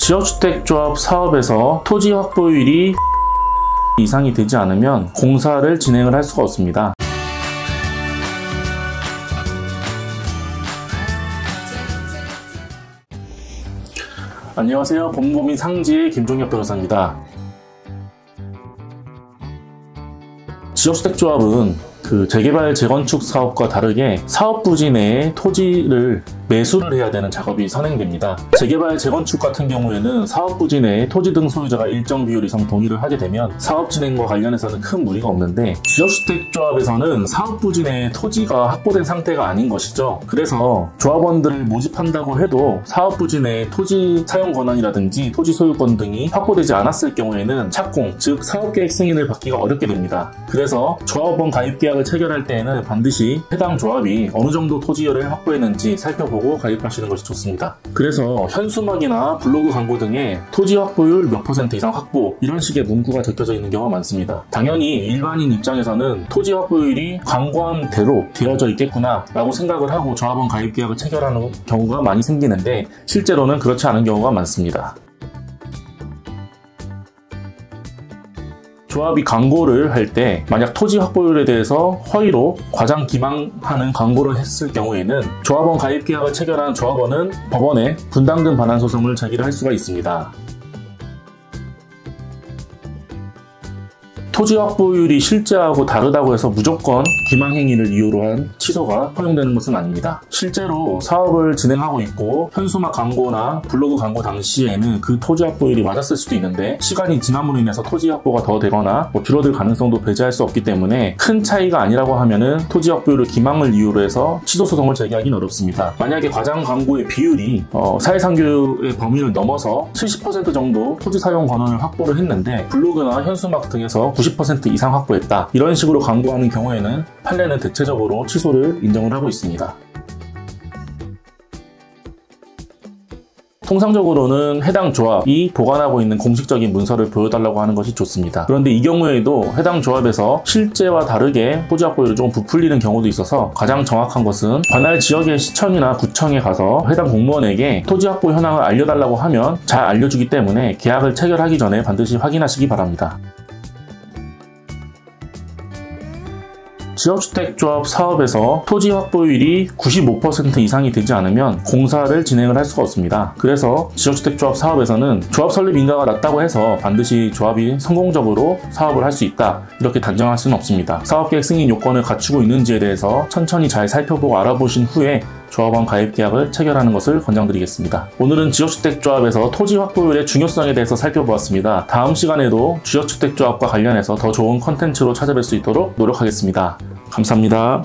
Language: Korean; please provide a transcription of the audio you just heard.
지역주택조합 사업에서 토지 확보율이 이상이 되지 않으면 공사를 진행을 할 수가 없습니다. 안녕하세요. 법무법인 상지의 김종엽 변호사입니다. 지역주택조합은 재개발, 재건축 사업과 다르게 사업 부지 내에 토지를 매수를 해야 되는 작업이 선행됩니다. 재개발, 재건축 같은 경우에는 사업 부지 내에 토지 등 소유자가 일정 비율 이상 동의를 하게 되면 사업 진행과 관련해서는 큰 무리가 없는데, 지역주택조합에서는 사업 부지 내에 토지가 확보된 상태가 아닌 것이죠. 그래서 조합원들을 모집한다고 해도 사업 부지 내에 토지 사용 권한이라든지 토지 소유권 등이 확보되지 않았을 경우에는 착공, 즉 사업계획 승인을 받기가 어렵게 됩니다. 그래서 조합원 가입 계약을 체결할 때에는 반드시 해당 조합이 어느 정도 토지를 확보했는지 살펴보고 가입하시는 것이 좋습니다. 그래서 현수막이나 블로그 광고 등에 토지 확보율 몇 % 이상 확보, 이런 식의 문구가 적혀져 있는 경우가 많습니다. 당연히 일반인 입장에서는 토지 확보율이 광고한 대로 되어져 있겠구나 라고 생각을 하고 조합원 가입 계약을 체결하는 경우가 많이 생기는데, 실제로는 그렇지 않은 경우가 많습니다. 조합이 광고를 할 때 만약 토지 확보율에 대해서 허위로 과장 기망하는 광고를 했을 경우에는 조합원 가입 계약을 체결한 조합원은 법원에 분담금 반환 소송을 제기를 할 수가 있습니다. 토지 확보율이 실제하고 다르다고 해서 무조건 기망행위를 이유로 한 취소가 허용되는 것은 아닙니다. 실제로 사업을 진행하고 있고 현수막 광고나 블로그 광고 당시에는 그 토지 확보율이 맞았을 수도 있는데, 시간이 지남으로 인해서 토지 확보가 더 되거나 줄어들 가능성도 배제할 수 없기 때문에 큰 차이가 아니라고 하면은 토지 확보율을 기망을 이유로 해서 취소 소송을 제기하기는 어렵습니다. 만약에 과장 광고의 비율이 사회상규의 범위를 넘어서 70% 정도 토지 사용 권한을 확보를 했는데 블로그나 현수막 등에서 90% 이상 확보했다, 이런 식으로 광고하는 경우에는 판례는 대체적으로 취소를 인정을 하고 있습니다. 통상적으로는 해당 조합이 보관하고 있는 공식적인 문서를 보여달라고 하는 것이 좋습니다. 그런데 이 경우에도 해당 조합에서 실제와 다르게 토지 확보율이 조금 부풀리는 경우도 있어서 가장 정확한 것은 관할 지역의 시청이나 구청에 가서 해당 공무원에게 토지 확보 현황을 알려달라고 하면 잘 알려주기 때문에 계약을 체결하기 전에 반드시 확인하시기 바랍니다. 지역주택조합 사업에서 토지 확보율이 95% 이상이 되지 않으면 공사를 진행을 할 수가 없습니다. 그래서 지역주택조합 사업에서는 조합 설립 인가가 낮다고 해서 반드시 조합이 성공적으로 사업을 할 수 있다, 이렇게 단정할 수는 없습니다. 사업계획 승인 요건을 갖추고 있는지에 대해서 천천히 잘 살펴보고 알아보신 후에 조합원 가입 계약을 체결하는 것을 권장드리겠습니다. 오늘은 지역주택조합에서 토지 확보율의 중요성에 대해서 살펴보았습니다. 다음 시간에도 지역주택조합과 관련해서 더 좋은 컨텐츠로 찾아뵐 수 있도록 노력하겠습니다. 감사합니다.